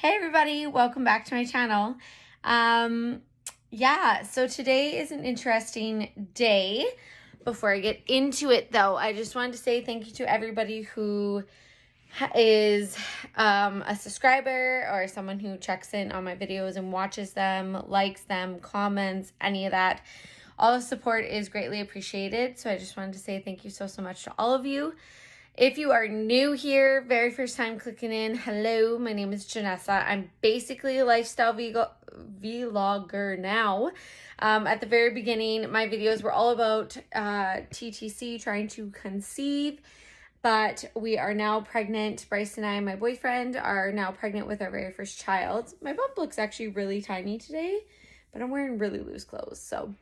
Hey everybody, welcome back to my channel. So today is an interesting day. Before I get into it though, I just wanted to say thank you to everybody who is a subscriber or someone who checks in on my videos and watches them, likes them, comments, any of that. All the support is greatly appreciated. So I just wanted to say thank you so much to all of you. If you are new here, very first time clicking in, hello, my name is Janessa. I'm basically a lifestyle vlogger now. At the very beginning, my videos were all about TTC, trying to conceive, but we are now pregnant. Bryce and I, my boyfriend, are now pregnant with our very first child. My bump looks actually really tiny today, but I'm wearing really loose clothes, so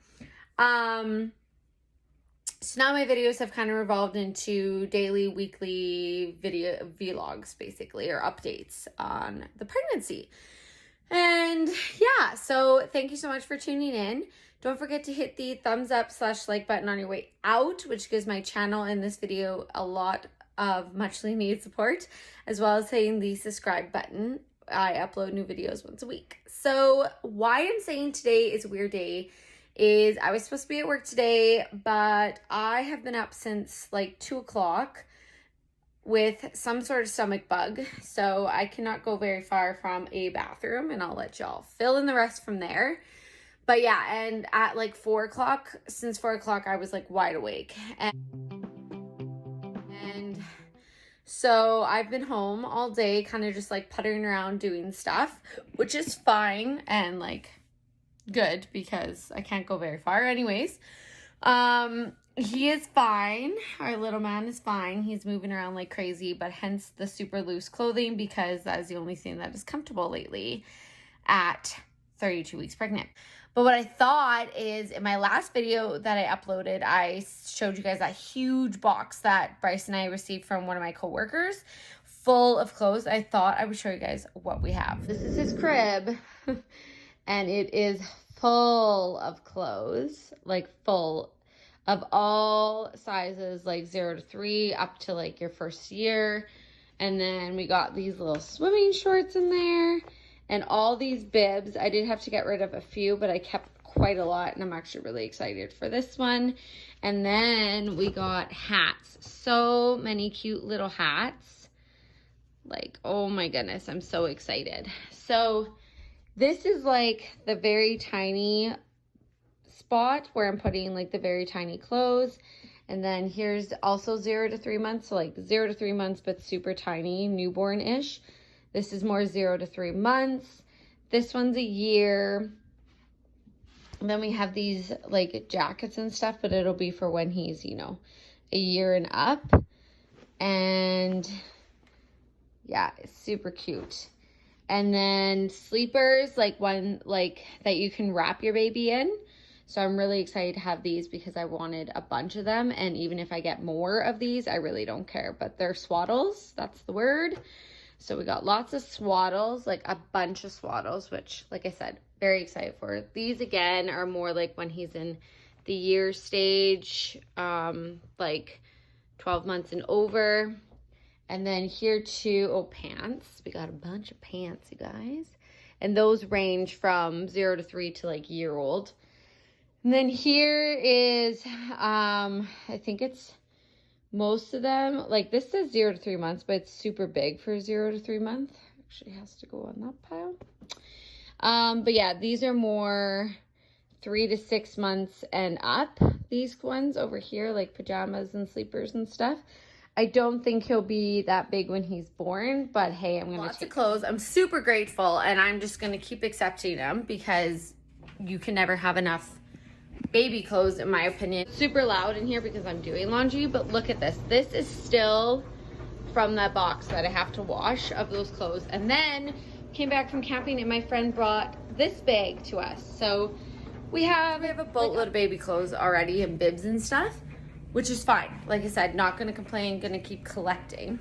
now my videos have kind of revolved into daily, weekly video vlogs, basically, or updates on the pregnancy. And yeah, so thank you so much for tuning in. Don't forget to hit the thumbs up / like button on your way out, which gives my channel and this video a lot of muchly needed support, as well as hitting the subscribe button. I upload new videos once a week. So why I'm saying today is a weird day is I was supposed to be at work today, but I have been up since like 2 o'clock with some sort of stomach bug. So I cannot go very far from a bathroom, and I'll let y'all fill in the rest from there. But yeah, and at like 4 o'clock, since 4 o'clock, I was like wide awake. And so I've been home all day, kind of just like puttering around doing stuff, which is fine and like good because I can't go very far anyways. He is fine. Our little man is fine. He's moving around like crazy, but hence the super loose clothing because that is the only thing that is comfortable lately at 32 weeks pregnant. But what I thought is in my last video that I uploaded, I showed you guys that huge box that Bryce and I received from one of my coworkers full of clothes. I thought I would show you guys what we have. This is his crib. And it is full of clothes, like full of all sizes, like 0 to 3 up to like your first year. And then we got these little swimming shorts in there and all these bibs. I did have to get rid of a few, but I kept quite a lot, and I'm actually really excited for this one. And then we got hats. So many cute little hats. Like, oh my goodness, I'm so excited. So this is like the very tiny spot where I'm putting like the very tiny clothes. And then here's also 0 to 3 months. So like 0 to 3 months, but super tiny, newborn-ish. This is more 0 to 3 months. This one's a year. And then we have these like jackets and stuff, but it'll be for when he's, you know, a year and up. And yeah, it's super cute. And then sleepers, like one like that you can wrap your baby in. So I'm really excited to have these because I wanted a bunch of them. And even if I get more of these, I really don't care. But they're swaddles, that's the word. So we got lots of swaddles, like a bunch of swaddles, which, like I said, very excited for. These again are more like when he's in the year stage, like 12 months and over. And then here too, oh, pants. We got a bunch of pants, you guys. And those range from 0 to 3 to like year old. And then here is, I think it's most of them. Like this says 0 to 3 months, but it's super big for 0 to 3 months. Actually has to go on that pile. But yeah, these are more 3 to 6 months and up. These ones over here, like pajamas and sleepers and stuff. I don't think he'll be that big when he's born, but hey, I'm going to take clothes. I'm super grateful, and I'm just going to keep accepting them because you can never have enough baby clothes, in my opinion. Super loud in here because I'm doing laundry, but look at this. This is still from that box that I have to wash of those clothes. And then came back from camping, and my friend brought this bag to us. So we have a boatload of baby clothes already and bibs and stuff, which is fine. Like I said, not gonna complain, gonna keep collecting.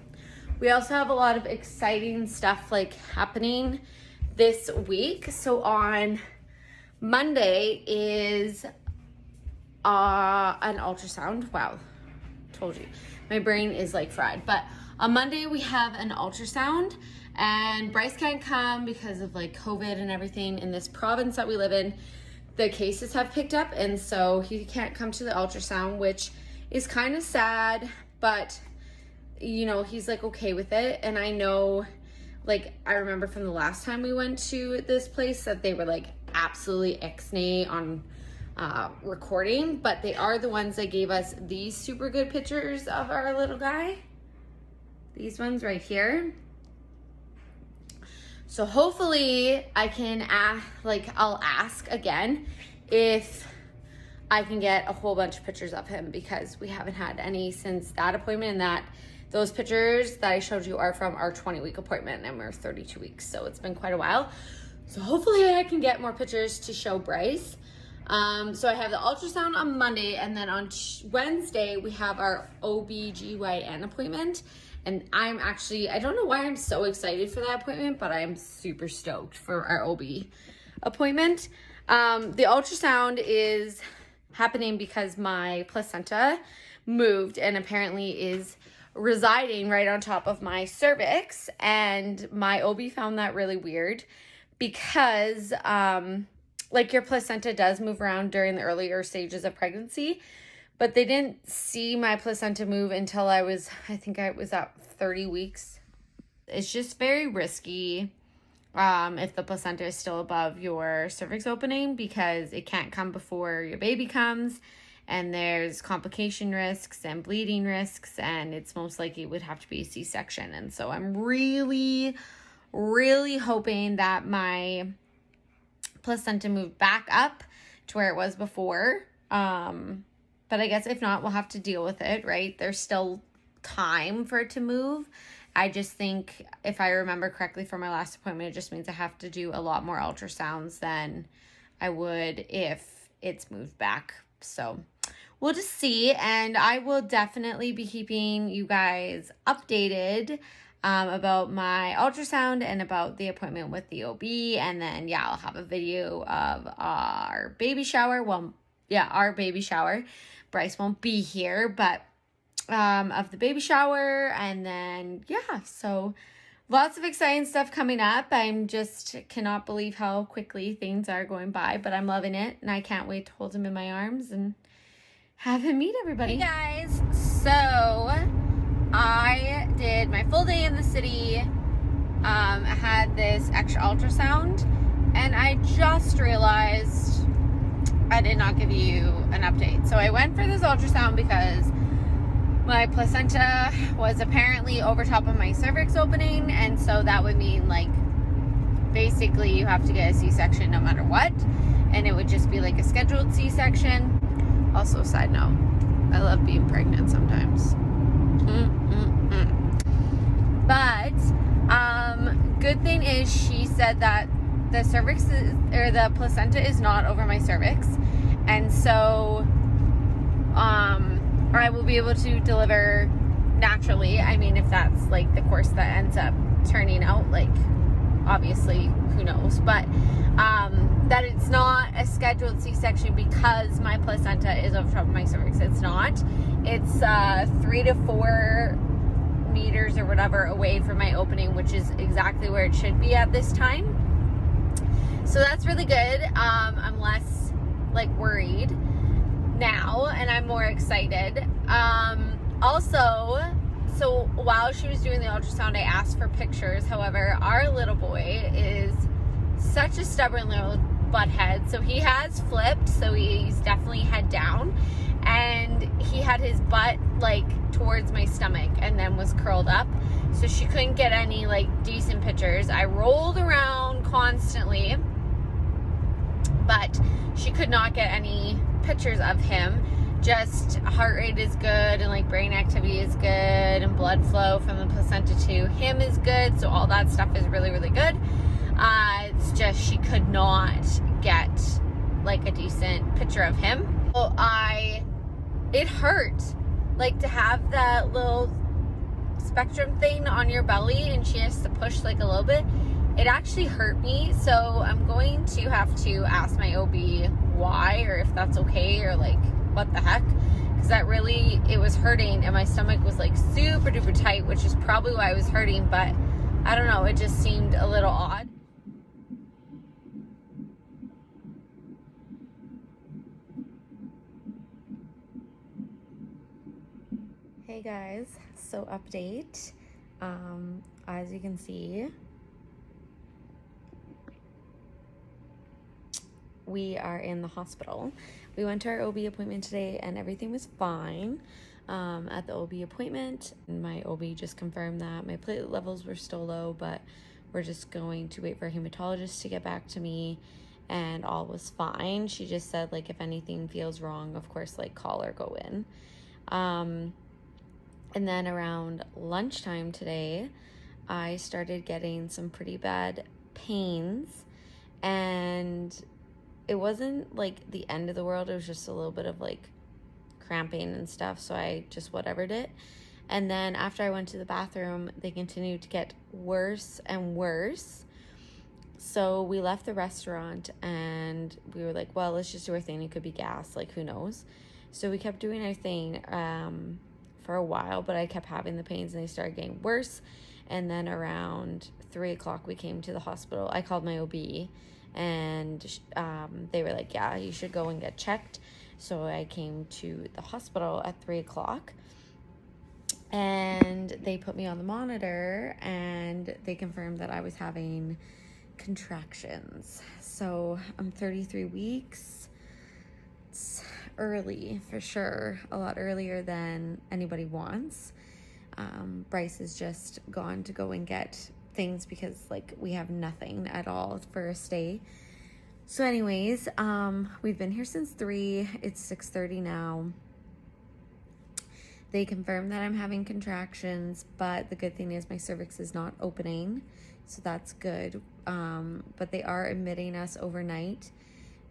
We also have a lot of exciting stuff like happening this week. So on Monday is an ultrasound. Wow, told you. My brain is like fried. But on Monday we have an ultrasound And Bryce can't come because of like COVID and everything in this province that we live in. The cases have picked up, and so he can't come to the ultrasound, which is kind of sad, but you know, he's like okay with it. And I know, like, I remember from the last time we went to this place that they were like absolutely ixnay on recording, but they are the ones that gave us these super good pictures of our little guy. These ones right here. So hopefully I can I'll ask again if I can get a whole bunch of pictures of him, because we haven't had any since that appointment, and that those pictures that I showed you are from our 20-week appointment, and we're 32 weeks. So it's been quite a while. So hopefully I can get more pictures to show Bryce. So I have the ultrasound on Monday, and then on Wednesday we have our OB/GYN appointment. And I'm actually, I don't know why I'm so excited for that appointment, but I'm super stoked for our OB appointment. The ultrasound is happening because my placenta moved and apparently is residing right on top of my cervix. And my OB found that really weird because like your placenta does move around during the earlier stages of pregnancy, but they didn't see my placenta move until I think I was at 30 weeks. It's just very risky if the placenta is still above your cervix opening, because it can't come before your baby comes, and there's complication risks and bleeding risks, and it's most likely it would have to be a C-section. And so I'm really, really hoping that my placenta moved back up to where it was before. But I guess if not, we'll have to deal with it, right? There's still time for it to move. I just think, if I remember correctly from my last appointment, it just means I have to do a lot more ultrasounds than I would if it's moved back. So we'll just see. And I will definitely be keeping you guys updated about my ultrasound and about the appointment with the OB. And then, yeah, I'll have a video of our baby shower. Well, yeah, our baby shower. Bryce won't be here, but of the baby shower. And then, yeah, so lots of exciting stuff coming up. I'm just cannot believe how quickly things are going by, but I'm loving it, and I can't wait to hold him in my arms and have him meet everybody. Hey guys, so I did my full day in the city. I had this extra ultrasound, and I just realized I did not give you an update. So I went for this ultrasound because my placenta was apparently over top of my cervix opening, and so that would mean, like, basically you have to get a C-section no matter what, and it would just be like a scheduled C-section. Also, side note, I love being pregnant sometimes. But good thing is she said that the cervix or the placenta is not over my cervix, and so I will be able to deliver naturally. I mean, if that's like the course that ends up turning out, like, obviously who knows, but that it's not a scheduled C-section because my placenta is over top of my cervix. It's not. It's 3 to 4 meters or whatever away from my opening, which is exactly where it should be at this time. So that's really good. I'm less like worried now, and I'm more excited. Also, so while she was doing the ultrasound, I asked for pictures. However, our little boy is such a stubborn little butthead. So he has flipped, so he's definitely head down, and he had his butt like towards my stomach and then was curled up, so she couldn't get any like decent pictures. I rolled around constantly, but she could not get any pictures of him. Just heart rate is good, and like brain activity is good, and blood flow from the placenta to him is good, so all that stuff is really, really good. It's just she could not get like a decent picture of him. So it hurt, like, to have that little spectrum thing on your belly, and she has to push like a little bit. It actually hurt me, so I'm going to have to ask my OB why, or if that's okay, or like what the heck, because that really, it was hurting, and my stomach was like super duper tight, which is probably why it was hurting. But I don't know, it just seemed a little odd. Hey guys, so update. As you can see, we are in the hospital. We went to our OB appointment today and everything was fine at the OB appointment. My OB just confirmed that my platelet levels were still low, but we're just going to wait for a hematologist to get back to me, and all was fine. She just said, like, if anything feels wrong, of course, like, call or go in. And then around lunchtime today, I started getting some pretty bad pains, and it wasn't like the end of the world. It was just a little bit of like cramping and stuff. So I just whatevered it. And then after I went to the bathroom, they continued to get worse and worse. So we left the restaurant and we were like, well, let's just do our thing. It could be gas, like who knows? So we kept doing our thing for a while, but I kept having the pains and they started getting worse. And then around 3 o'clock, we came to the hospital. I called my OB and they were like, yeah, you should go and get checked. So I came to the hospital at 3 o'clock and they put me on the monitor and they confirmed that I was having contractions. So I'm 33 weeks. It's early for sure, a lot earlier than anybody wants. Bryce has just gone to go and get things because like we have nothing at all for a stay. So anyways, we've been here since 3. It's 6:30 now. They confirmed that I'm having contractions, but the good thing is my cervix is not opening, so that's good. But they are admitting us overnight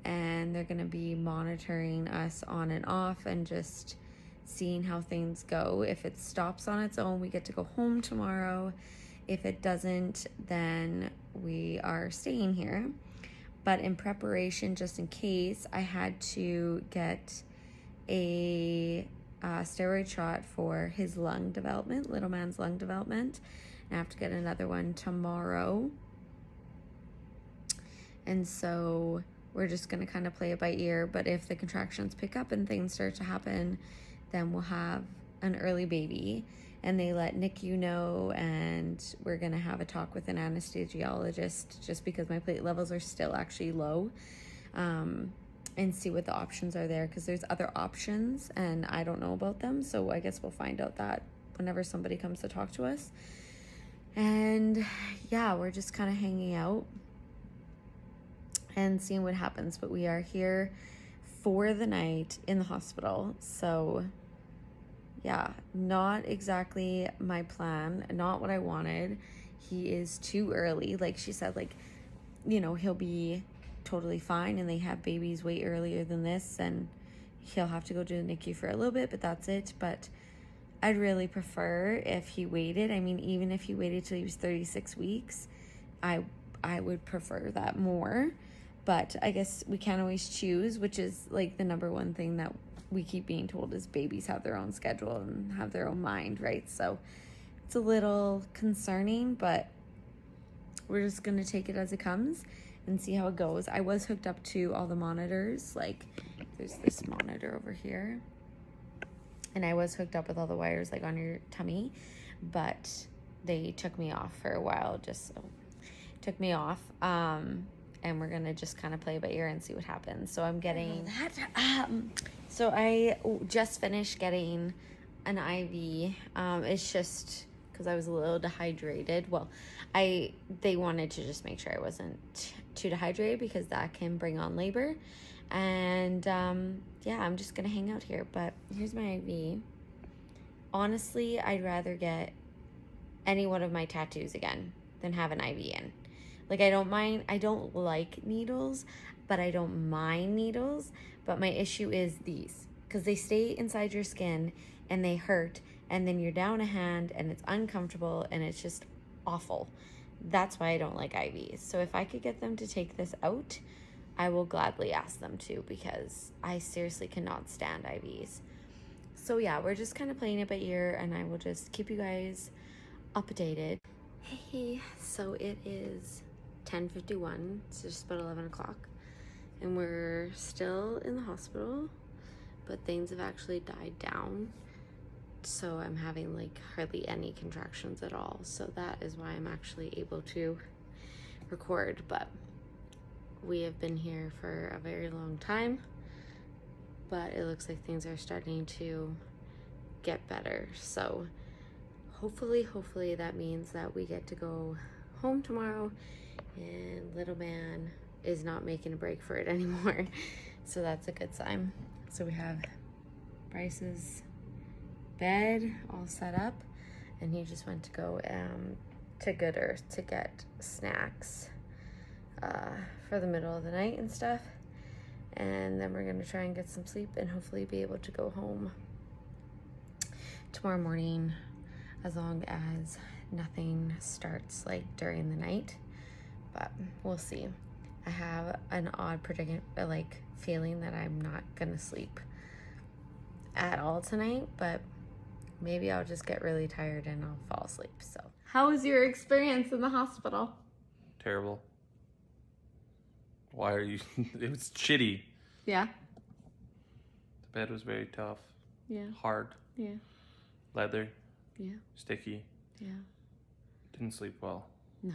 and they're going to be monitoring us on and off and just seeing how things go. If it stops on its own, we get to go home tomorrow. If it doesn't, then we are staying here. But in preparation, just in case, I had to get a steroid shot for his lung development, little man's lung development. And I have to get another one tomorrow. And so we're just going to kind of play it by ear. But if the contractions pick up and things start to happen, then we'll have an early baby. And they let NICU know, and we're going to have a talk with an anesthesiologist just because my platelet levels are still actually low, and see what the options are there, because there's other options and I don't know about them. So I guess we'll find out that whenever somebody comes to talk to us. And yeah, we're just kind of hanging out and seeing what happens. But we are here for the night in the hospital. So yeah, not exactly my plan, not what I wanted. He is too early. Like she said, like, you know, he'll be totally fine and they have babies way earlier than this and he'll have to go to the NICU for a little bit, but that's it. But I'd really prefer if he waited. I mean, even if he waited till he was 36 weeks, I would prefer that more. But I guess we can't always choose, which is like the number one thing that we keep being told is babies have their own schedule and have their own mind, right? So it's a little concerning, but we're just going to take it as it comes and see how it goes. I was hooked up to all the monitors. Like there's this monitor over here. And I was hooked up with all the wires like on your tummy, but they took me off for a while, took me off. And we're going to just kind of play by ear and see what happens. So I'm getting that. So I just finished getting an IV. It's just because I was a little dehydrated. Well, they wanted to just make sure I wasn't too dehydrated because that can bring on labor. And yeah, I'm just going to hang out here. But here's my IV. Honestly, I'd rather get any one of my tattoos again than have an IV in. Like, I don't like needles, but I don't mind needles. But my issue is these, because they stay inside your skin and they hurt, and then you're down a hand and it's uncomfortable and it's just awful. That's why I don't like IVs. So if I could get them to take this out, I will gladly ask them to, because I seriously cannot stand IVs. So yeah, we're just kind of playing it by ear, and I will just keep you guys updated. Hey, so it is 10:51. It's just about 11 o'clock. And we're still in the hospital, but things have actually died down. So I'm having like hardly any contractions at all. So that is why I'm actually able to record. But we have been here for a very long time. But it looks like things are starting to get better. So hopefully that means that we get to go home tomorrow and little man is not making a break for it anymore. So that's a good sign. So we have Bryce's bed all set up, and he just went to go to Good Earth to get snacks for the middle of the night and stuff. And then we're gonna try and get some sleep and hopefully be able to go home tomorrow morning, as long as nothing starts like during the night. But we'll see. I have an odd feeling that I'm not gonna sleep at all tonight, but maybe I'll just get really tired and I'll fall asleep. So how was your experience in the hospital? Terrible. Why are you? It was shitty. Yeah. The bed was very tough. Yeah. Hard. Yeah. Leather. Yeah. Sticky. Yeah. Didn't sleep well. No.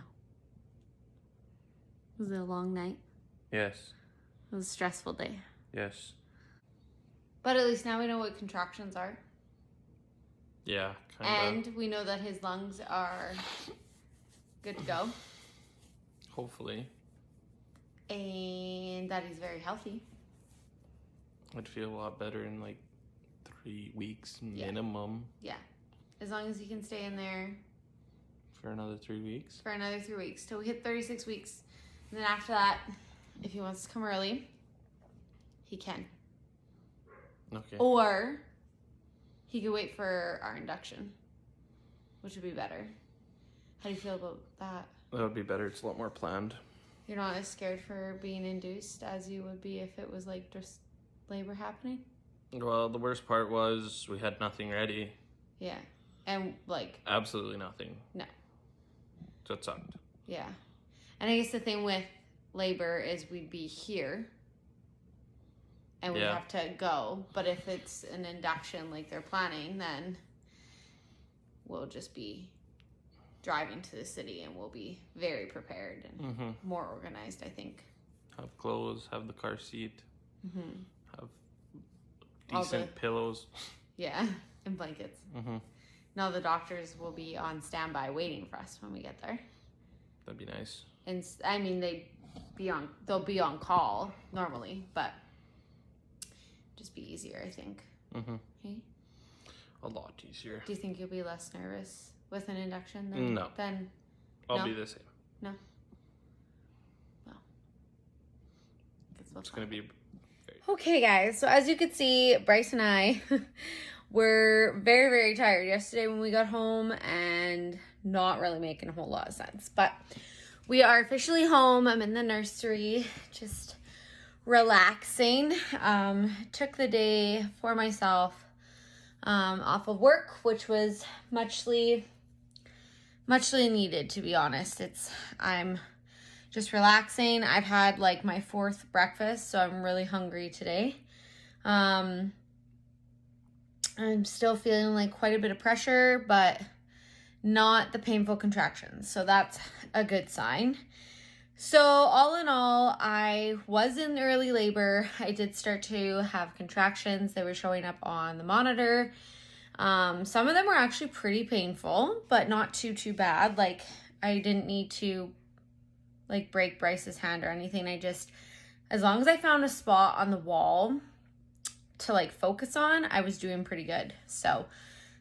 Was it a long night? Yes. It was a stressful day. Yes. But at least now we know what contractions are. Yeah, kind of. And we know that his lungs are good to go. Hopefully. And that he's very healthy. I'd feel a lot better in like 3 weeks minimum. Yeah. As long as he can stay in there For another 3 weeks. for another 3 weeks till we hit 36 weeks. And then after that, if he wants to come early, he can. Okay. Or he could wait for our induction, which would be better. How do you feel about that? That would be better. It's a lot more planned. You're not as scared for being induced as you would be if it was like just labor happening? Well, the worst part was we had nothing ready. Yeah. And like... Absolutely nothing. No. So it sucked. Yeah. And I guess the thing with labor is we'd be here and we'd have to go. But if it's an induction like they're planning, then we'll just be driving to the city and we'll be very prepared and more organized, I think. Have clothes, have the car seat, have All decent pillows. Yeah, and blankets. Now the doctors will be on standby waiting for us when we get there. That'd be nice. And I mean, they'll be on call normally, but just be easier, I think. Okay? A lot easier. Do you think you'll be less nervous with an induction than? No. I'll be the same. No. Well, it's gonna be very... Okay, guys. So as you can see, Bryce and I were very, very tired yesterday when we got home and not really making a whole lot of sense. But we are officially home. I'm in the nursery, just relaxing. Took the day for myself off of work, which was muchly needed, to be honest. I'm just relaxing. I've had like my 4th breakfast, so I'm really hungry today. I'm still feeling like quite a bit of pressure, but not the painful contractions. So that's a good sign. So all in all, I was in early labor. I did start to have contractions. They were showing up on the monitor. Some of them were actually pretty painful, but not too bad. Like I didn't need to like break Bryce's hand or anything. As long as I found a spot on the wall to like focus on, I was doing pretty good. So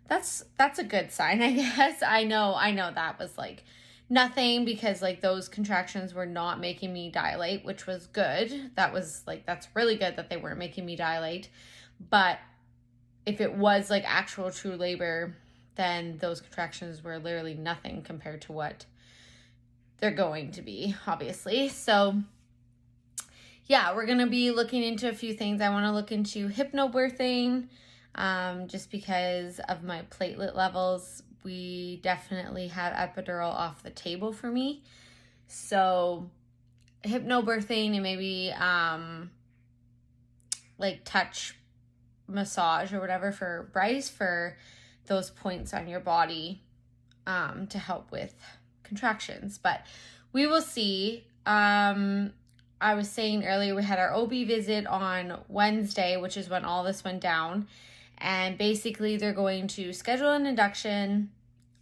that's a good sign, I guess. I know that was like nothing because like those contractions were not making me dilate, which was good. That's really good that they weren't making me dilate. But if it was like actual true labor, then those contractions were literally nothing compared to what they're going to be, obviously. So yeah, we're going to be looking into a few things. I want to look into hypnobirthing just because of my platelet levels. we definitely have epidural off the table for me. So hypnobirthing and maybe like touch massage or whatever for Bryce for those points on your body to help with contractions. But we will see. I was saying earlier we had our OB visit on Wednesday, which is when all this went down. And basically they're going to schedule an induction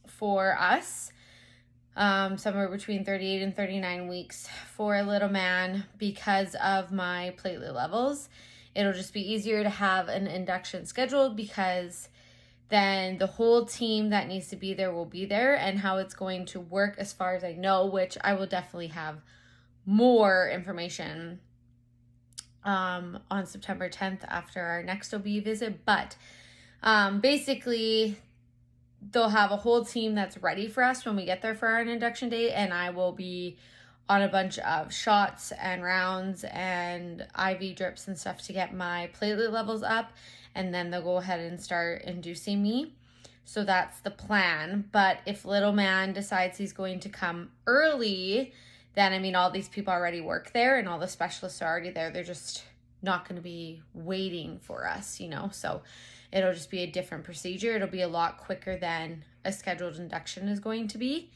for us somewhere between 38 and 39 weeks for a little man because of my platelet levels. It'll just be easier to have an induction scheduled because then the whole team that needs to be there will be there. And how it's going to work as far as I know, which I will definitely have more information on September 10th after our next OB visit. But basically they'll have a whole team that's ready for us when we get there for our induction date, and I will be on a bunch of shots and rounds and IV drips and stuff to get my platelet levels up, and then they'll go ahead and start inducing me. So that's the plan. But if little man decides he's going to come early, then I mean all these people already work there and all the specialists are already there. They're just not going to be waiting for us, you know. So it'll just be a different procedure. It'll be a lot quicker than a scheduled induction is going to be.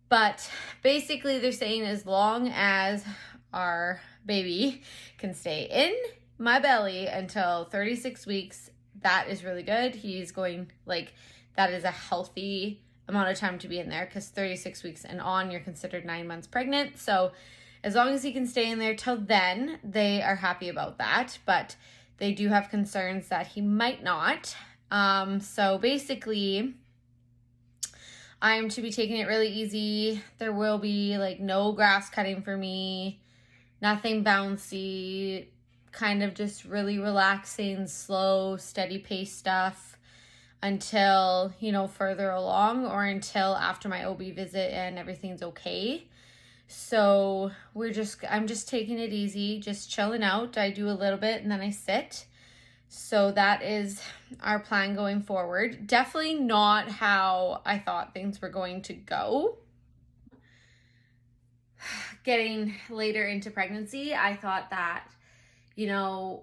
But basically they're saying as long as our baby can stay in my belly until 36 weeks, that is really good. He's going, like, that is a healthy amount of time to be in there, because 36 weeks and on, you're considered 9 months pregnant. So as long as he can stay in there till then, they are happy about that. But they do have concerns that he might not. So basically, I'm to be taking it really easy. There will be like no grass cutting for me, nothing bouncy, kind of just really relaxing, slow, steady pace stuff until, you know, further along, or until after my OB visit and everything's okay. So I'm just taking it easy, just chilling out. I do a little bit and then I sit. So that is our plan going forward. Definitely not how I thought things were going to go. Getting later into pregnancy, I thought that, you know,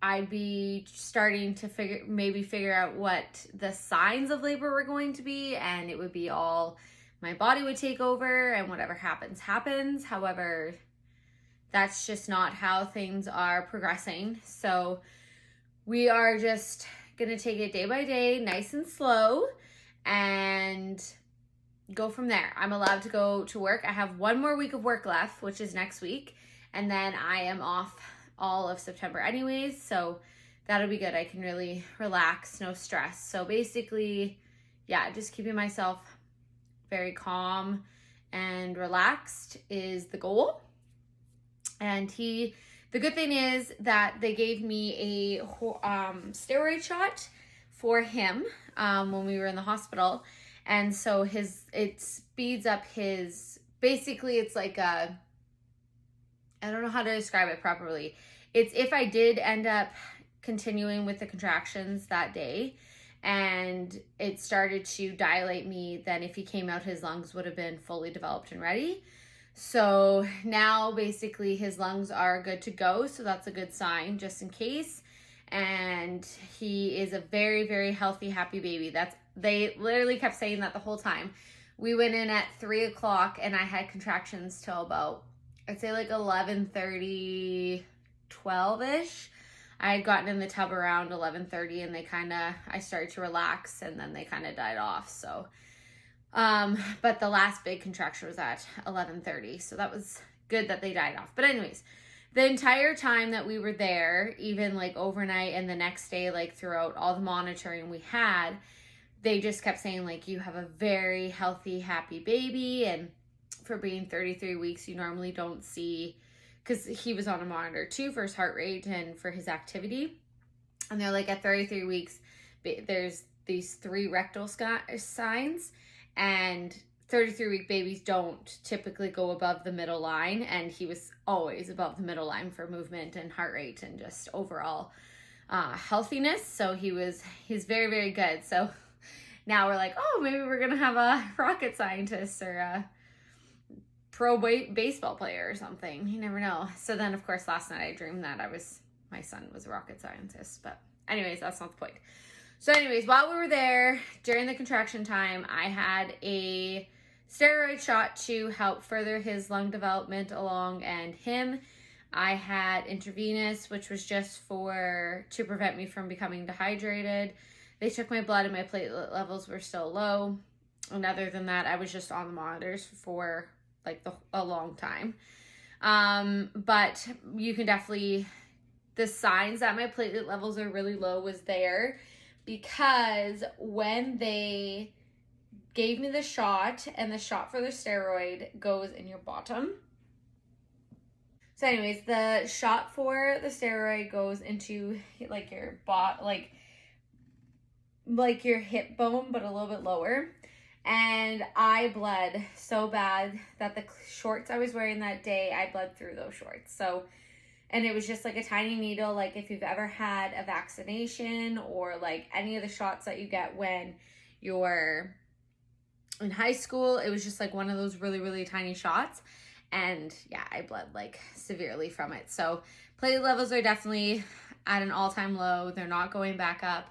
I'd be starting to figure out what the signs of labor were going to be, and it would be all my body would take over and whatever happens, happens. However, that's just not how things are progressing. So we are just going to take it day by day, nice and slow, and go from there. I'm allowed to go to work. I have 1 more week of work left, which is next week. And then I am off all of September anyways. So that'll be good. I can really relax, no stress. So basically, yeah, just keeping myself very calm and relaxed is the goal. And the good thing is that they gave me a steroid shot for him when we were in the hospital. And so it speeds up his, basically it's like I don't know how to describe it properly. It's if I did end up continuing with the contractions that day and it started to dilate me, then if he came out, his lungs would have been fully developed and ready. So now basically his lungs are good to go. So that's a good sign just in case. And he is a very, very healthy, happy baby. They literally kept saying that the whole time. We went in at 3:00 and I had contractions till about, I'd say like 11:30, 12-ish. I had gotten in the tub around 11:30 and I started to relax and then they kind of died off. So, but the last big contraction was at 11:30. So that was good that they died off. But anyways, the entire time that we were there, even like overnight and the next day, like throughout all the monitoring we had, they just kept saying like, you have a very healthy, happy baby. And for being 33 weeks, you normally don't see, because he was on a monitor too for his heart rate and for his activity. And they're like, at 33 weeks, there's these 3 rectal signs, and 33-week babies don't typically go above the middle line. And he was always above the middle line for movement and heart rate and just overall healthiness. So he's very, very good. So now we're like, oh, maybe we're going to have a rocket scientist or a pro baseball player or something. You never know. So then, of course, last night I dreamed that my son was a rocket scientist. But anyways, that's not the point. So anyways, while we were there, during the contraction time, I had a steroid shot to help further his lung development along and him. I had intravenous, which was just to prevent me from becoming dehydrated. They took my blood and my platelet levels were still low. And other than that, I was just on the monitors for like a long time. But you can definitely, the signs that my platelet levels are really low was there because when they gave me the shot, and the shot for the steroid goes in your bottom. So anyways, the shot for the steroid goes into like your like your hip bone, but a little bit lower. And I bled so bad that the shorts I was wearing that day, I bled through those shorts. So, and it was just like a tiny needle. Like if you've ever had a vaccination or like any of the shots that you get when you're in high school, it was just like one of those really, really tiny shots. And yeah, I bled like severely from it. So platelet levels are definitely at an all-time low. They're not going back up.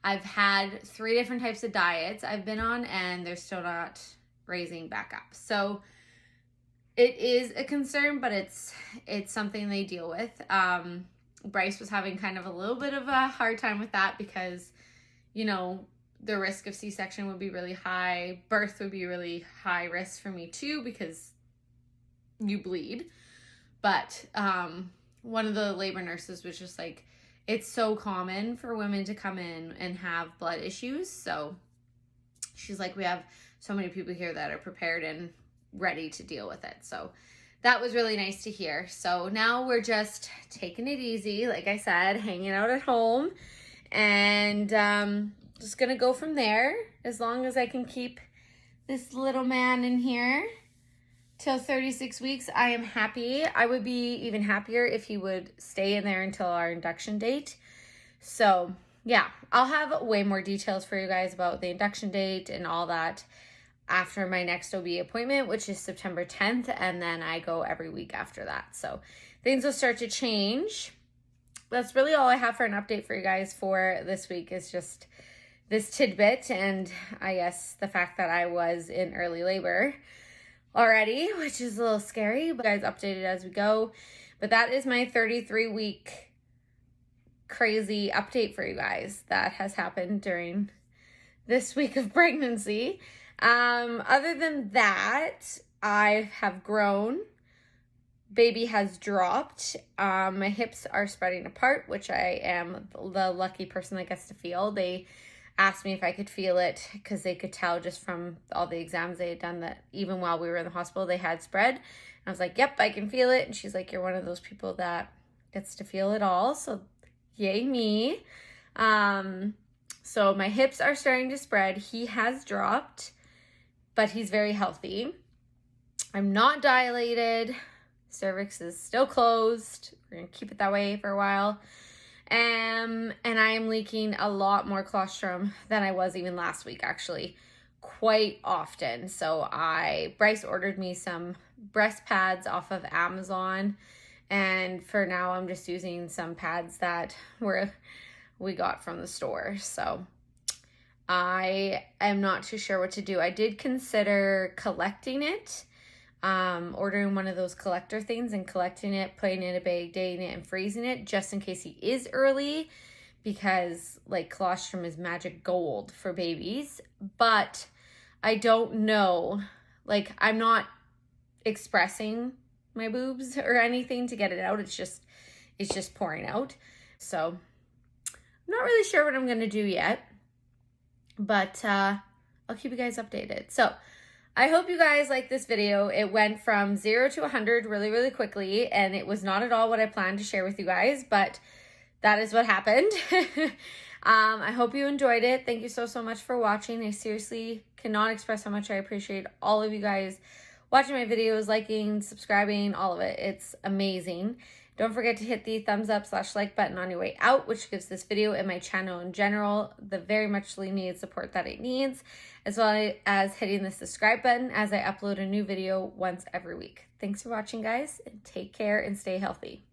I've had 3 different types of diets I've been on, and they're still not raising back up. So it is a concern, but it's something they deal with. Bryce was having kind of a little bit of a hard time with that because, you know, the risk of C-section would be really high. Birth would be really high risk for me too because you bleed. But one of the labor nurses was just like, it's so common for women to come in and have blood issues. So she's like, we have so many people here that are prepared and ready to deal with it. So that was really nice to hear. So now we're just taking it easy. Like I said, hanging out at home and just going to go from there as long as I can keep this little man in here till 36 weeks. I am happy. I would be even happier if he would stay in there until our induction date. So yeah, I'll have way more details for you guys about the induction date and all that after my next OB appointment, which is September 10th. And then I go every week after that. So things will start to change. That's really all I have for an update for you guys for this week is just this tidbit. And I guess the fact that I was in early labor already, which is a little scary, but guys updated as we go. But that is my 33-week crazy update for you guys that has happened during this week of pregnancy. Other than that, I have grown. Baby has dropped. My hips are spreading apart, which I am the lucky person that gets to feel. They asked me if I could feel it because they could tell just from all the exams they had done that even while we were in the hospital, they had spread. And I was like, yep, I can feel it. And she's like, you're one of those people that gets to feel it all. So yay me. So my hips are starting to spread. He has dropped, but he's very healthy. I'm not dilated. Cervix is still closed. We're going to keep it that way for a while. And I am leaking a lot more colostrum than I was even last week, actually, quite often. So Bryce ordered me some breast pads off of Amazon. And for now, I'm just using some pads that we got from the store. So I am not too sure what to do. I did consider collecting it. Ordering one of those collector things and collecting it, putting it in a bag, dating it, and freezing it just in case he is early because like colostrum is magic gold for babies. But I don't know, like I'm not expressing my boobs or anything to get it out. It's just pouring out. So I'm not really sure what I'm going to do yet, but I'll keep you guys updated. So I hope you guys like this video. It went from 0 to 100 really, really quickly, and it was not at all what I planned to share with you guys, but that is what happened. I hope you enjoyed it. Thank you so, so much for watching. I seriously cannot express how much I appreciate all of you guys watching my videos, liking, subscribing, all of it. It's amazing. Don't forget to hit the thumbs up / like button on your way out, which gives this video and my channel in general the very muchly needed support that it needs, as well as hitting the subscribe button as I upload a new video once every week. Thanks for watching, guys, and take care and stay healthy.